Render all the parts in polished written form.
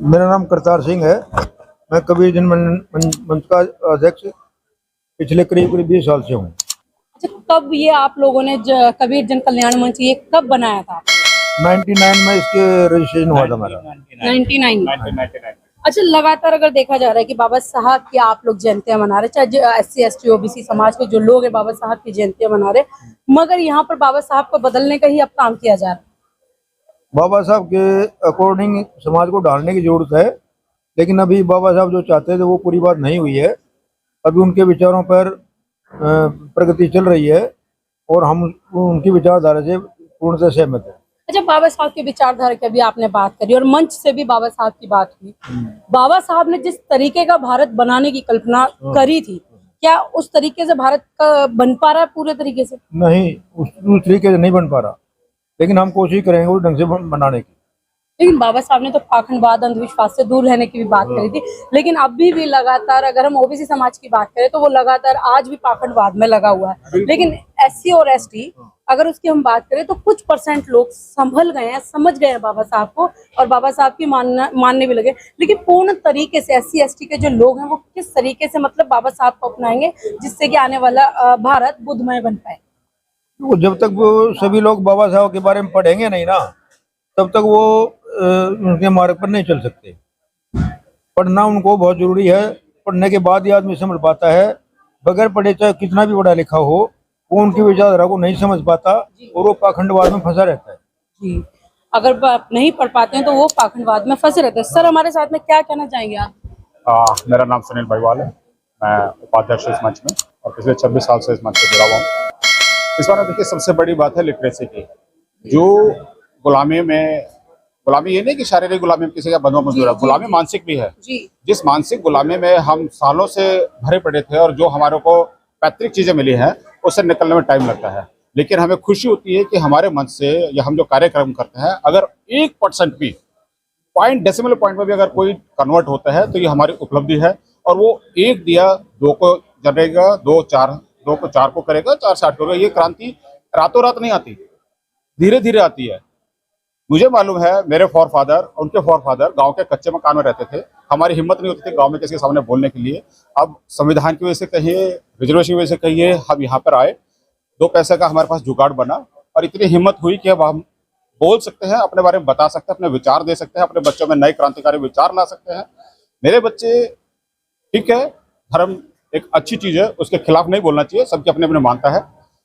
मेरा नाम करतार सिंह है। मैं कबीर जन मंच का अध्यक्ष पिछले करीब 20 साल से हूँ। अच्छा, कब ये आप लोगों ने कबीर जन कल्याण मंच ये कब बनाया था? 99 में इसके रजिस्ट्रेशन हुआ था हमारा। 99। अच्छा, लगातार अगर देखा जा रहा है कि बाबा साहब की आप लोग जयंतियां मना रहे, चाहे SC ST OBC समाज के जो लोग हैं बाबा साहब की जयंतियां मना रहे, मगर यहाँ पर बाबा साहब को बदलने का ही अब काम किया जा रहा है। बाबा साहब के अकॉर्डिंग समाज को डालने की जरूरत है, लेकिन अभी बाबा साहब जो चाहते थे वो पूरी बात नहीं हुई है। अभी उनके विचारों पर प्रगति चल रही है और हम उनकी विचारधारा से पूर्णतः सहमत है। अच्छा, बाबा साहब की विचारधारा की अभी आपने बात करी और मंच से भी बाबा साहब की बात हुई। बाबा साहब ने जिस तरीके का भारत बनाने की कल्पना करी थी, क्या उस तरीके से भारत का बन पा रहा है पूरे तरीके से? नहीं, उस तरीके से नहीं बन पा रहा, लेकिन हम कोशिश करेंगे उस ढंग से बनाने की। लेकिन बाबा साहब ने तो पाखंडवाद अंधविश्वास से दूर रहने की भी बात करी थी, लेकिन अभी भी लगातार अगर हम OBC समाज की बात करें तो वो लगातार आज भी पाखंडवाद में लगा हुआ है। लेकिन SC और ST अगर उसकी हम बात करें तो कुछ % लोग संभल गए हैं, समझ गए हैं बाबा साहब को और बाबा साहब की मानने भी लगे। लेकिन पूर्ण तरीके से SC ST के जो लोग हैं वो किस तरीके से मतलब बाबा साहब को अपनाएंगे जिससे कि आने वाला भारत बुद्धमय बन पाए? वो जब तक वो सभी लोग बाबा साहब के बारे में पढ़ेंगे नहीं ना, तब तक वो उनके मार्ग पर नहीं चल सकते। पढ़ना उनको बहुत जरूरी है। पढ़ने के बाद ही आदमी समझ पाता है। बगैर पढ़े चाहे कितना भी पढ़ा लिखा हो, वो उनकी विचारधारा को नहीं समझ पाता और वो पाखंडवाद में फंसा रहता है। जी, अगर आप नहीं पढ़ पाते हैं तो वो पाखंडवाद में फंसे रहते हैं। सर, हमारे साथ में क्या कहना चाहेंगे आप? मेरा नाम सुनील भाईवाल है। मैं उपाध्यक्ष इस मंच में और पिछले 26 साल से इस मंच से जुड़ा हुआ हूँ। इस बार देखिए, सबसे बड़ी बात है लिटरेसी की। जो गुलामी ये नहीं कि शारीरिक गुलामी में किसी का बंधुआ मजदूर है, गुलामी मानसिक भी है। जिस मानसिक गुलामी में हम सालों से भरे पड़े थे और जो हमारे को पैतृक चीजें मिली हैं उससे निकलने में टाइम लगता है, लेकिन हमें खुशी होती है कि हमारे मंच से या हम जो कार्यक्रम करते हैं अगर 1% भी डेसिमल पॉइंट में भी अगर कोई कन्वर्ट होता है तो ये हमारी उपलब्धि है। और वो एक दिया 2 को जलेगा, 2 को 4 को करेगा, 4 से 8 को करेगा। ये क्रांति रातों रात नहीं आती, धीरे धीरे आती है। मुझे मालूम है मेरे फॉरफादर, उनके फॉरफादर गांव के कच्चे मकान में रहते थे। हमारी हिम्मत नहीं होती थी गांव में किसी के सामने बोलने के लिए। अब संविधान की वजह से कहिए, रिजर्वेशन की वजह से कहिए, हम यहाँ पर आए, 2 पैसे का हमारे पास जुगाड़ बना और इतनी हिम्मत हुई कि अब हम बोल सकते हैं, अपने बारे में बता सकते हैं, अपने विचार दे सकते हैं, अपने बच्चों में नए क्रांतिकारी विचार ला सकते हैं। मेरे बच्चे, ठीक है, धर्म एक अच्छी चीज है, उसके खिलाफ नहीं बोलना चाहिए, सबकी अपने अपने मानता है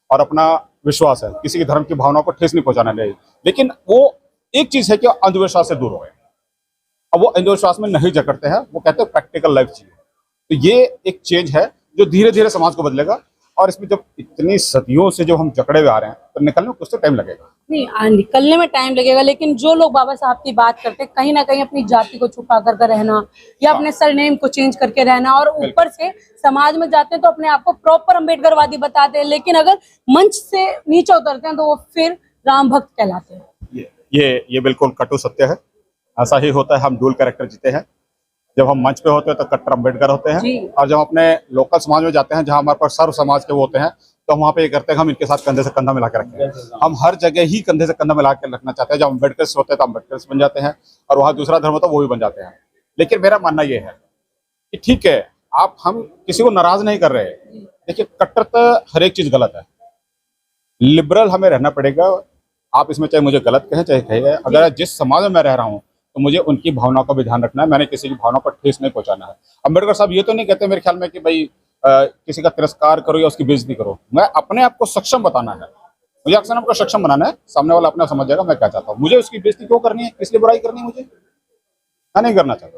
और अपना विश्वास है, किसी की धर्म की भावना को ठेस नहीं पहुंचाना चाहिए। लेकिन वो एक चीज है कि अंधविश्वास से दूर हो गए। अब वो अंधविश्वास में नहीं जकड़ते हैं, वो कहते हैं प्रैक्टिकल लाइफ चाहिए। तो ये एक चेंज है जो धीरे धीरे समाज को बदलेगा। और इसमें जब इतनी सदियों से जब हम जकड़े हुए आ रहे हैं तो निकलने में कुछ तो टाइम लगेगा। नहीं, निकलने में टाइम लगेगा, लेकिन जो लोग बाबा साहब की बात करते हैं कहीं ना कहीं अपनी जाति को छुपा कर रहना या अपने सरनेम को चेंज करके रहना और ऊपर से समाज में जाते हैं तो अपने आप को प्रॉपर अम्बेडकरवादी बताते हैं, लेकिन अगर मंच से नीचे उतरते हैं तो वो फिर राम भक्त कहलाते हैं। ये बिल्कुल कटु सत्य है। ऐसा ही होता है, हम डुअल कैरेक्टर जीते हैं। जब हम मंच पे होते हैं तो कट्टर अम्बेडकर होते हैं, और जब अपने लोकल समाज में जाते हैं जहां हमारे पास सर्व समाज के वो होते हैं तो हम वहाँ पे ये करते हैं, हम इनके साथ कंधे से कंधा मिला के रखते हैं। हम हर जगह ही कंधे से कंधा मिला के रखना चाहते हैं। जब अम्बेडकर होते हैं तो अम्बेडकर बन जाते हैं और वहाँ दूसरा धर्म होता है वो भी बन जाते हैं। लेकिन मेरा मानना ये है कि ठीक है, हम किसी को नाराज नहीं कर रहे। देखिए, कट्टरता हर एक चीज गलत है, लिबरल हमें रहना पड़ेगा। आप इसमें चाहे मुझे गलत कहें चाहे कहें, अगर जिस समाज में मैं रह रहा हूँ तो मुझे उनकी भावनाओं का भी ध्यान रखना है। मैंने किसी की भावना पर ठेस नहीं पहुंचाना है। अम्बेडकर साहब ये तो नहीं कहते मेरे ख्याल में कि भाई किसी का तिरस्कार करो या उसकी बेइज्जती करो। मैं अपने आप को सक्षम बताना है, मुझे अक्सर आपको सक्षम बनाना है। सामने वाला अपने आप समझ जाएगा मैं क्या चाहता हूँ। मुझे उसकी बेइज्जती क्यों करनी है, किस लिए बुराई करनी है, मुझे मैं नहीं करना चाहता।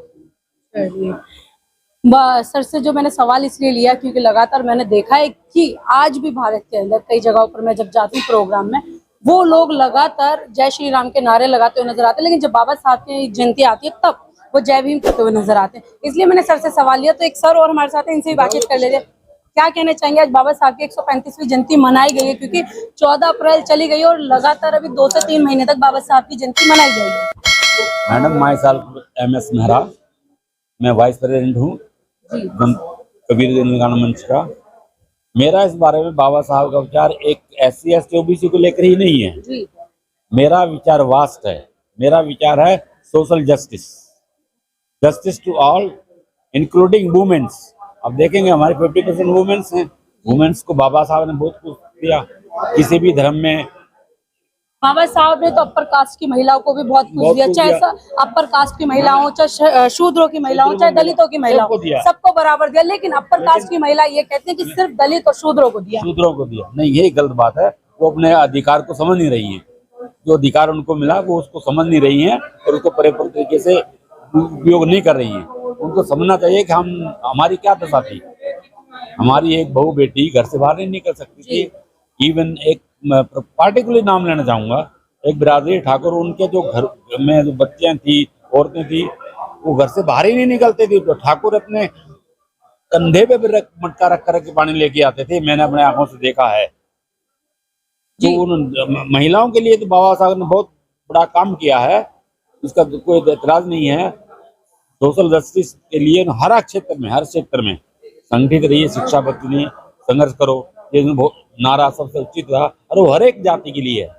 सर से जो मैंने सवाल इसलिए लिया क्योंकि लगातार मैंने देखा है कि आज भी भारत के अंदर कई जगहों पर मैं जब जाती हूँ प्रोग्राम में, वो लोग लगातार जय श्री राम के नारे लगाते हुए नजर आते हैं, लेकिन जब बाबा साहब की जयंती आती है तब वो जय भीम करते हुए नजर आते हैं। इसलिए मैंने सर से सवाल लिया। तो एक सर और हमारे साथ हैं, इनसे भी बातचीत कर लेते हैं। क्या कहना चाहेंगे, आज बाबा साहब की 135वीं जयंती मनाई गई है क्योंकि 14 अप्रैल चली गई और लगातार अभी 2 से 3 महीने तक बाबा साहब की जयंती मनाई जाएगी। Madam, my self MS Mehra, मैं वाइस प्रेसिडेंट हूँ कबीर जन कल्याण मंच का। मेरा इस बारे में बाबा साहब का विचार एक SC ST OBC को लेकर ही नहीं है। मेरा विचार वास्ट है। मेरा विचार है social justice. Justice to all including womens. अब देखेंगे हमारे 50% वुमेन्स हैं। वुमेन्स को बाबा साहब ने बहुत कुछ दिया, किसी भी धर्म में। बाबा साहब ने तो अपर कास्ट की महिलाओं को भी बहुत कुछ दिया, चाहे अपर कास्ट की महिलाओं, चाहे शूद्रों की महिलाओं, चाहे दलितों की महिलाओं, सबको बराबर दिया। लेकिन अपर कास्ट की महिला ये कहते हैं कि सिर्फ दलित और शूद्रों को दिया। शूद्रों को दिया नहीं, यही गलत बात है। वो अपने अधिकार को समझ नहीं रही है। जो अधिकार उनको मिला वो उसको समझ नहीं रही है और उसको परिपूर्ण तरीके से उपयोग नहीं कर रही है। उनको समझना चाहिए कि हमारी क्या दशा थी। हमारी एक बहू बेटी घर से बाहर नहीं निकल सकती थी। इवन एक पार्टिकुलर नाम लेना चाहूंगा, एक बिरादरी ठाकुर, उनके जो घर में जो बच्चियां थी, औरतें थी, वो घर से बाहर ही नहीं निकलते थे। तो ठाकुर अपने कंधे पे भी मटका रख कर के पानी लेके आते थे। मैंने अपने आंखों से देखा है। तो उन महिलाओं के लिए तो बाबा साहब ने बहुत बड़ा काम किया है, इसका कोई एतराज नहीं है। सोशल जस्टिस के लिए हर क्षेत्र में संगठित रहिए, शिक्षा बच्ची संघर्ष करो, ये बहुत नारा सबसे उचित रहा। और वो हर एक जाति के लिए है।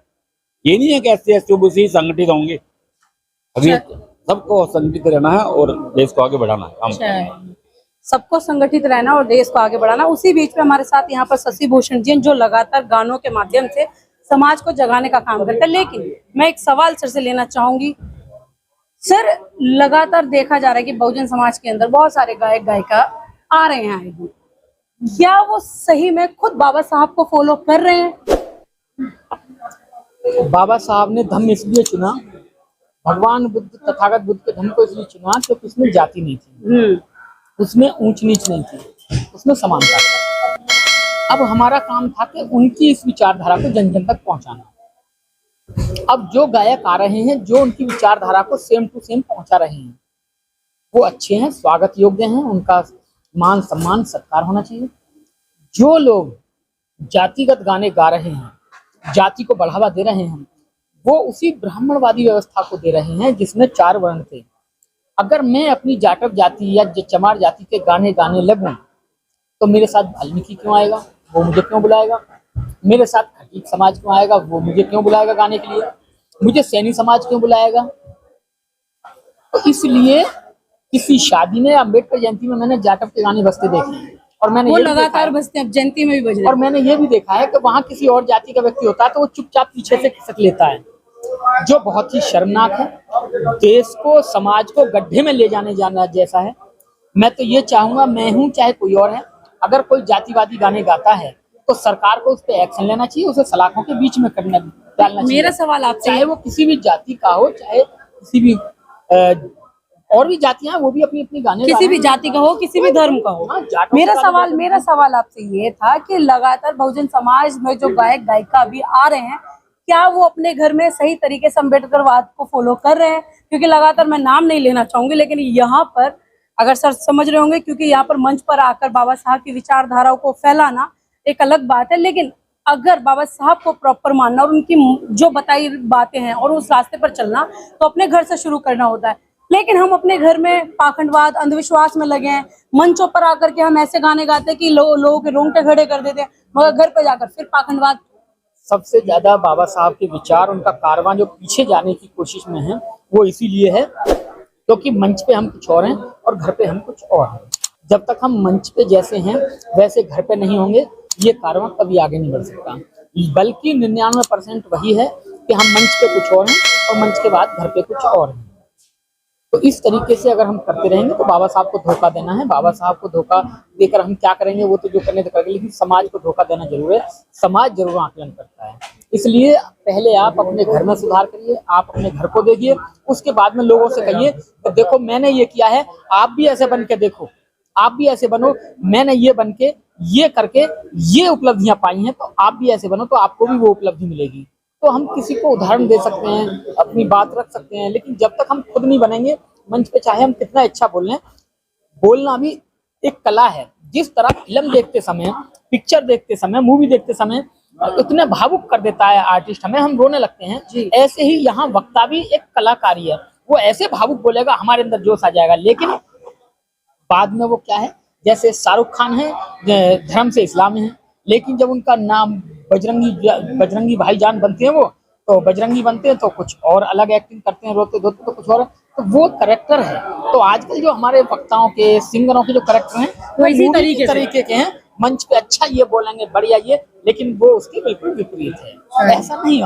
ये नहीं है कि SC ST संगठित होंगे। अभी सबको संगठित रहना है और देश को आगे बढ़ाना है। सबको संगठित रहना और देश को आगे बढ़ाना। उसी बीच में हमारे साथ यहाँ पर शशि भूषण जी जो लगातार गानों के माध्यम से समाज को जगाने का काम करते हैं। लेकिन मैं एक सवाल सर से लेना चाहूंगी। सर, लगातार देखा जा रहा है कि बहुजन समाज के अंदर बहुत सारे गायक गायिका आ रहे हैं आए दिन। क्या वो सही में खुद बाबा साहब को फॉलो कर रहे हैं? बाबा साहब ने धम्म इसलिए चुना, भगवान बुद्ध तथागत बुद्ध के धम्म को इसलिए चुना क्योंकि उसमें जाति नहीं थी, उसमें ऊंच नीच नहीं थी, उसमें समानता था। अब हमारा काम था कि उनकी इस विचारधारा को जन जन तक पहुंचाना। अब जो गायक आ रहे हैं, जो उनकी विचारधारा को सेम टू सेम पहुंचा रहे हैं, वो अच्छे हैं, स्वागत योग्य हैं, उनका मान सम्मान सत्कार होना चाहिए। जो लोग जातिगत गाने गा रहे हैं, जाति को बढ़ावा दे रहे हैं, वो उसी ब्राह्मणवादी व्यवस्था को दे रहे हैं जिसमें 4 वर्ण थे। अगर मैं अपनी जाटव जाति या चमार जाति के गाने गाने लगूं तो मेरे साथ वाल्मीकि क्यों आएगा, वो मुझे क्यों बुलाएगा? मेरे साथ खटीक समाज क्यों आएगा, वो मुझे क्यों बुलाएगा गाने के लिए? मुझे सैनी समाज क्यों बुलाएगा? तो इसलिए किसी शादी में, अम्बेडकर जयंती में मैंने जाटव के गाने बजते देखे और मैंने वो लगातार बजते हैं, जयंती में भी बज रहे हैं। और मैंने ये भी देखा है कि वहाँ किसी और जाति का व्यक्ति होता है तो वो चुपचाप पीछे से खिसक लेता है, जो बहुत ही शर्मनाक है। देश को, समाज को गड्ढे में ले जाना जैसा है। मैं तो ये चाहूंगा, मैं हूँ चाहे कोई और है, अगर कोई जातिवादी गाने गाता है तो सरकार को उस पर एक्शन लेना चाहिए, उसे सलाखों के बीच में डालना चाहिए। मेरा सवाल आपसे, चाहे वो किसी भी जाति का हो, चाहे किसी भी और भी जातियां, वो भी अपनी अपनी गाने, किसी भी जाति का हो, किसी भी धर्म का हो। मेरा सवाल आपसे ये था कि लगातार बहुजन समाज में जो गायक गायिका अभी आ रहे हैं, क्या वो अपने घर में सही तरीके से अम्बेडकरवाद को फॉलो कर रहे हैं? क्योंकि लगातार मैं नाम नहीं लेना चाहूंगी, लेकिन यहाँ पर अगर सर समझ रहे होंगे, क्योंकि यहाँ पर मंच पर आकर बाबा साहब की विचारधाराओं को फैलाना एक अलग बात है, लेकिन अगर बाबा साहब को प्रॉपर मानना और उनकी जो बताई बातें हैं और उस रास्ते पर चलना, तो अपने घर से शुरू करना होता है। लेकिन हम अपने घर में पाखंडवाद, अंधविश्वास में लगे हैं। मंचों पर आकर के हम ऐसे गाने गाते हैं कि लोगों के रोंगटे खड़े कर देते हैं, मगर घर पे जाकर फिर पाखंडवाद। सबसे ज्यादा बाबा साहब के विचार, उनका कारवां जो पीछे जाने की कोशिश में है, वो इसीलिए है क्योंकि मंच पे हम कुछ और हैं और घर पे हम कुछ और हैं। जब तक हम मंच पे जैसे हैं वैसे घर पे नहीं होंगे, ये कारवां कभी आगे नहीं बढ़ सकता। बल्कि 99% वही है कि हम मंच पे कुछ और हैं और मंच के बाद घर पे कुछ और हैं। तो इस तरीके से अगर हम करते रहेंगे तो बाबा साहब को धोखा देना है। बाबा साहब को धोखा देकर हम क्या करेंगे, वो तो जो करने तो करेंगे, लेकिन समाज को धोखा देना जरूर है। समाज जरूर आकलन करता है। इसलिए पहले आप अपने घर में सुधार करिए, आप अपने घर को देखिए, उसके बाद में लोगों से कहिए कि देखो मैंने ये किया है, आप भी ऐसे बन के देखो, आप भी ऐसे बनो, मैंने ये बन के, ये करके ये उपलब्धियां पाई हैं, तो आप भी ऐसे बनो तो आपको भी वो उपलब्धि मिलेगी। तो हम किसी को उदाहरण दे सकते हैं, अपनी बात रख सकते हैं, लेकिन जब तक हम खुद नहीं बनेंगे मंच पे, चाहे हम कितना अच्छा बोल लें, बोलना भी एक कला है। जिस तरह फिल्म देखते समय, पिक्चर देखते समय, मूवी देखते समय इतने भावुक कर देता है आर्टिस्ट हमें, हम रोने लगते हैं, ऐसे ही यहाँ वक्ता भी एक कलाकारी है। वो ऐसे भावुक बोलेगा, हमारे अंदर जोश आ जाएगा, लेकिन बाद में वो क्या है, जैसे शाहरुख खान है, धर्म से इस्लाम में है, लेकिन जब उनका नाम बजरंगी भाईजान बनते हैं, वो तो बजरंगी बनते हैं तो कुछ और अलग एक्टिंग करते हैं, रोते धोते तो कुछ और। तो वो करेक्टर है। तो आजकल जो हमारे वक्ताओं के, सिंगरों के जो करेक्टर हैं वो इसी मूवी के तरीके के हैं। मंच पे अच्छा ये बोलेंगे, बढ़िया ये, लेकिन वो उसके बिल्कुल विपरीत है। ऐसा नहीं होना।